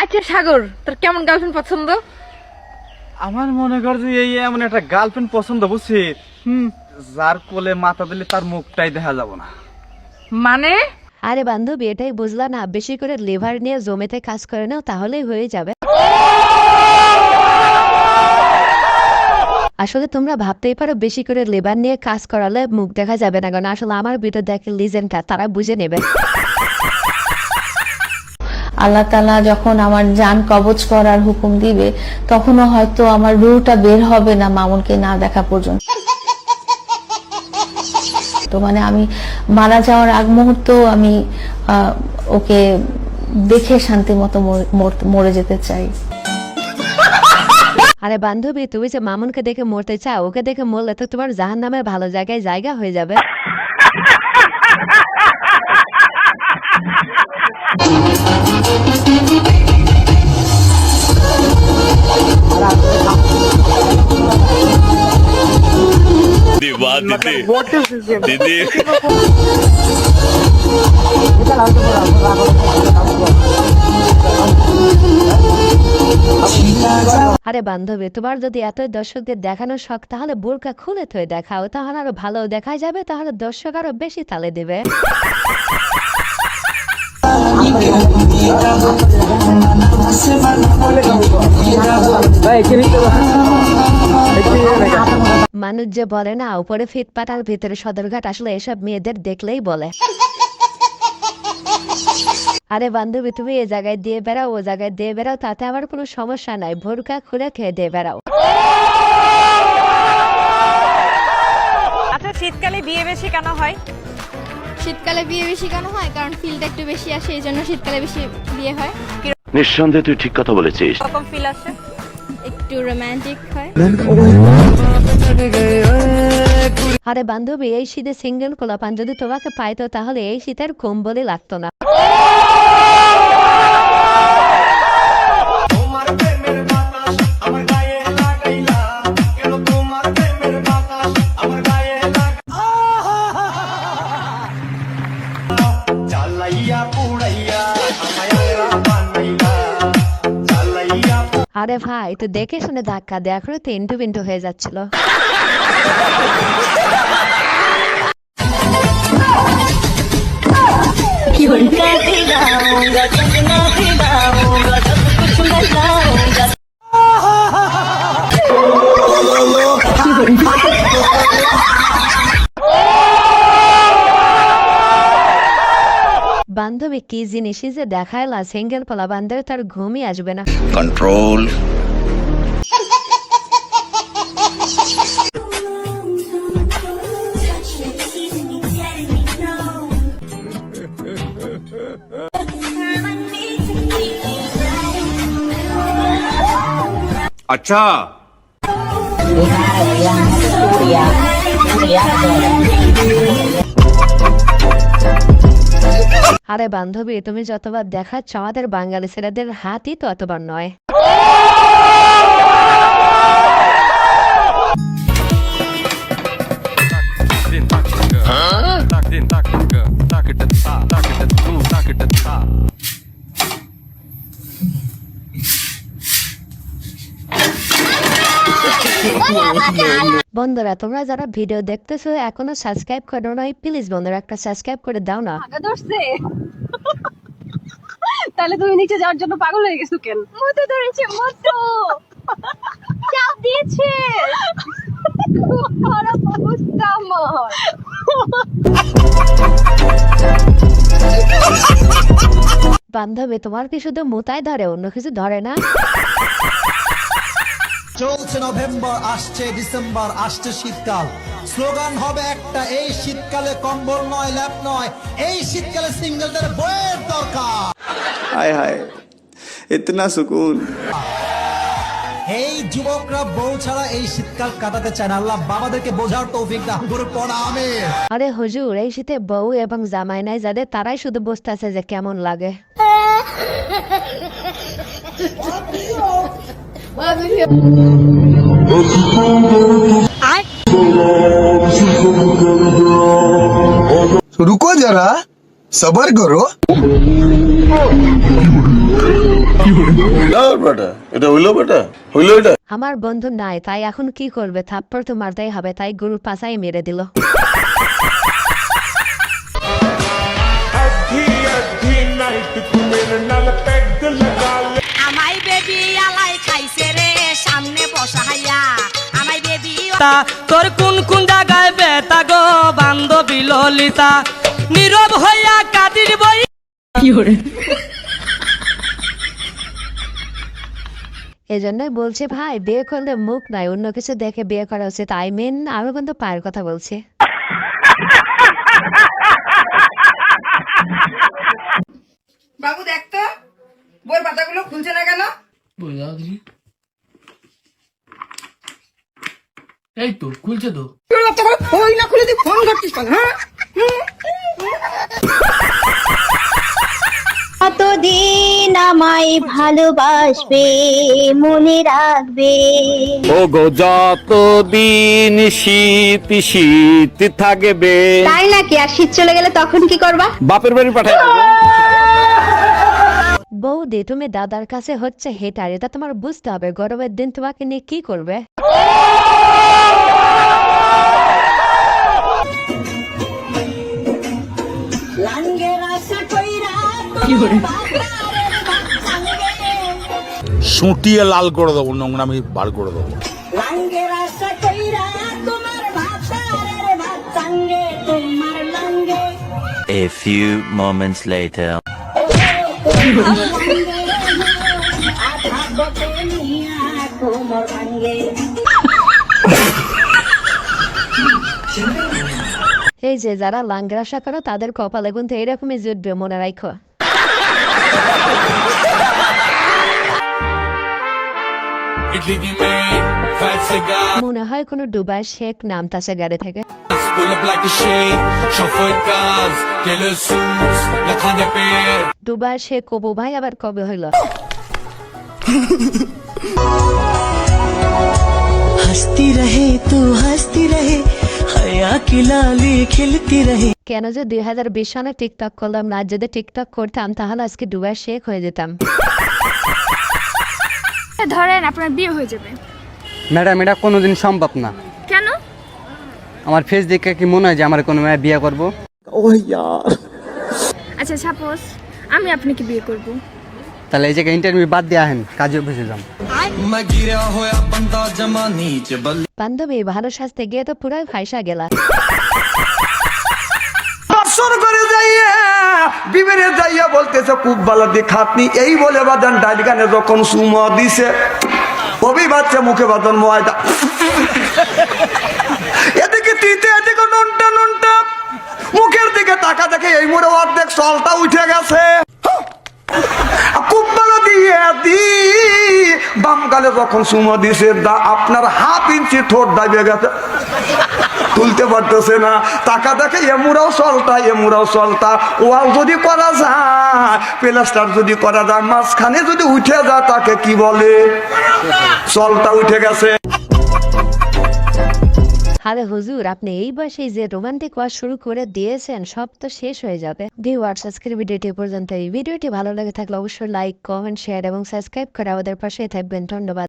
আচ্ছা সাগর, তোর কেমন গার্লফ্রেন্ড পছন্দ? আমার মনে কর যে এই এমন একটা গার্লফ্রেন্ড পছন্দ, বুঝছিস? যার কোলে মাথা দিলে তার মুখটাই দেখা যাব না। মানে? আরে বান্ধবী, এটাই বুঝলা না? বেশি করে লিভার নিয়ে জমিতে কাজ করে নাও, তাহলেই হয়ে যাবে। আসলে তোমরা ভাবতেই পারো বেশি করে লিভার নিয়ে কাজ করালে মুখ দেখা যাবে না, কারণ আসলে আমার ভিতর দেখে লিজেন্ডটা, তারা বুঝে নেবে। আল্লাহ তাআলা যখন আমার জান কবজ করার হুকুম দিবে, তখনও হয়তো আমার রুহটা বের হবে না মামুনকে না দেখা পর্যন্ত। তো মানে আমি মারা যাওয়ার আগ মুহূর্ত আমি ওকে দেখে শান্তি মতো মরে যেতে চাই। আরে বান্ধবী, তুমি যে মামুনকে দেখে মরতে চাও, ওকে দেখে মরলে তো তোমার জাহান্নামের ভালো জায়গায় জায়গা হয়ে যাবে। दीदी আরে বান্ধবী, তোমার যদি এতই দর্শকদের দেখানোর শখ, তাহলে বোরকা খুলে থয়ে দেখাও, তাহলে আরো ভালো দেখা যাবে, তাহলে দর্শক আরো বেশি তালে দেবে। মানুষ যে বলে না, উপরে ফিটপাট আর ভিতরে সদরঘাট, আসলে এসব মেয়েদের দেখলেই বলে। আরে বান্ধবী, তুমি এ জায়গায় দিয়ে বেড়াও, ও জায়গায় দিয়ে বেড়াও, তাতে আমার কোনো সমস্যা নাই, বোরকা খুলে খেয়ে দিয়ে বেড়াও। আচ্ছা, শীতকালে বিয়ে বেশি কেন হয়? শীতকালে বিয়ে বেশি কেন হয়? কারণ ফিলটা একটু বেশি আসে, এই জন্য শীতকালে বেশি বিয়ে হয়। নিঃসন্দেহে তুই ঠিক কথা বলেছিস। কখন ফিল আসে? একটু রোমান্টিক হয়। আরে বান্ধবী, এই শীতে সিঙ্গেল কোলাপান যদি তোমাকে পাইতো, তাহলে এই শীতের কম্বলই লাগতো না। আরে ভাই, তো দেখে শুনে ধাক্কা দেয়া করে তো ইন্টু বিন্টু হয়ে যাচ্ছিল। বান্ধবী, কি জিনিসই যে দেখাইলা, সিঙ্গেল পোলা বান্ধবী তার ঘুমই আসবে না। कंट्रोल अच्छा আরে বান্ধবী, তুমি যতবার দেখাচ্ছ, আমাদের বাঙালি ছেলেদের হাতই তো অতবার নয়। বন্ধুরা, তোমরা যারা ভিডিও দেখতেছো এখনো সাবস্ক্রাইব করো নাই, প্লিজ বন্ধুরা একটা সাবস্ক্রাইব করে দাও না। তাহলে তুমি নিচে যাওয়ার জন্য পাগল হয়ে গেছো কেন? মতো ধরেছে, মতো চাপ দিয়েছে। খুব খারাপ অবস্থা আমার। বান্ধবী, তোমার কি শুধু মুতায় ধরে, অন্য কিছু ধরে না? চলছে নভেম্বর, আসছে ডিসেম্বর, আসছে শীতকাল। স্লোগান হবে একটা, এই শীতকালে কম্বল নয়, ল্যাপ নয়, এই শীতকালে সিঙ্গেলদের বইয়ের দরকার। हाय हाय इतना सुकून। এই যুবকরা বউ ছাড়া এই শীতকাল কাটাতে চায় না। আল্লাহ বাবাদেরকে বোঝার তৌফিক দান করুন, পড়া আমিন। আরে হুজুর, এই শীতে বউ এবং জামাই নাই যাদের, তারাই শুধু বসতে আছে যে কেমন লাগে। रुको जरा, सबर करो। এটা হইলো বেটা হইলো এটা আমার বন্ধু নাই, তাই এখন কি করবে? থাপ্পড় তো মারতেই হবে, তাই গরুর পাছায় মেরে দিল। আমাই বেবি আলাই খাইছে রে সামনে বসাইয়া আমাই বেবি তোর কোন কোন জায়গায় বেতা গো বান্ধবী ললিতা নীরব হইয়া কাদির বই এজন্যই বলছে ভাই, বিয়ে করলে মুখ নাই, অন্য কিছু দেখে বিয়ে করা উচিত। আই মিন, আমি কিন্তু পায়ের কথা বলছি। বাবু দেখ তো বইয়ের পাতাগুলো খুলছে না কেন? এই তো খুলছে তো। ওই না খুলে তুই ফোন করছিস কেন? হ্যাঁ কতদিন আমায় ভালোবাসবে, মনে রাখবে। ও গো যতদিন শীত শীত থাকবে, তাই নাকি? আর শীত চলে গেলে তখন কি করবা? বাপের বাড়ি পাঠাই দেবো। বৌদি, তুমি দাদার কাছে হচ্ছে হেটার, এটা তোমার বুঝতে হবে। গরমের দিন তোমাকে নিয়ে কি করবে? সুটিয়ে লাল করে দেবো, নোংরামি বার করে দেবো। A few moments later. এই যে যারা লাঙ্গের আশা করো, তাদের কপালে কিন্তু এরকমই জুটবে, মনে রাখো। মনে হয় কোনো ডুবাই শেখ নামতাছে গাড়ি থেকে। ডুবাই শেখ কবু ভাই আবার কবে হইল? हंसती रहे तू हंसती रहे हया की लाली खिलती रहे। কেন যে 2020 সালে টিকটক করলাম না? যদি টিকটক করতাম তাহলে আজকে ডুবাই শেখ হয়ে যেতাম। ধরেন আপনার বিয়ে হয়ে যাবে, ম্যাডাম এটা কোনোদিন সম্ভব না। কেন? আমার ফেস দেখে কি মনে হয় যে আমার কোনো মেয়ে বিয়ে করবো? আচ্ছা সাপোজ আমি আপনাকে বিয়ে করব, তাহলে এই জায়গায় ইন্টারভিউ বাদ দিয়ে আহেন, কাজে অফিসে যান। বান্ধবী, ভালো সাজতে গিয়ে তো পুরাই ফাইসা গেলা। দর্শন করে যাইয়া বিবেরে যাইয়া বলতেছে খুব ভালো দেখাতনি, এই বলে বাদান ডাইগানে যখন সুমা দিছে কবি বাচ্চা মুখে বাদন ময়দা, এদিকে তিতে এদিকে নুনটা নুনটা, মুখের দিকে তাকা দেখে এই মোড়ে অর্ধেক সলটা উঠে গেছে। খুব ভালো দিয়ে দি বাম গালে যখন সুমা দিছে আপনার হাফ ইঞ্চি ঠোঁট দাবিয়ে গেছে, তুলতে পারতেছে না। টাকা দেখে এমুরাও চলতা ওয়াল যদি করা যায়, প্লাস্টার যদি করা যায়, মাঝখানে যদি উঠে যায় তাকে কি বলে? চলতা উঠে গেছে। আরে হুজুর, আপনি এই বয়সে যে রোমান্টিক ওয়াজ শুরু করে দিয়েছেন, সব তো শেষ হয়ে যাবে। ভিউয়ার্স, আজকের ভিডিওটি পর্যন্ত। এই ভিডিওটি ভালো লাগে থাকলে অবশ্যই লাইক, কমেন্ট, শেয়ার এবং সাবস্ক্রাইব করে আমাদের পাশে থাকবেন। ধন্যবাদ।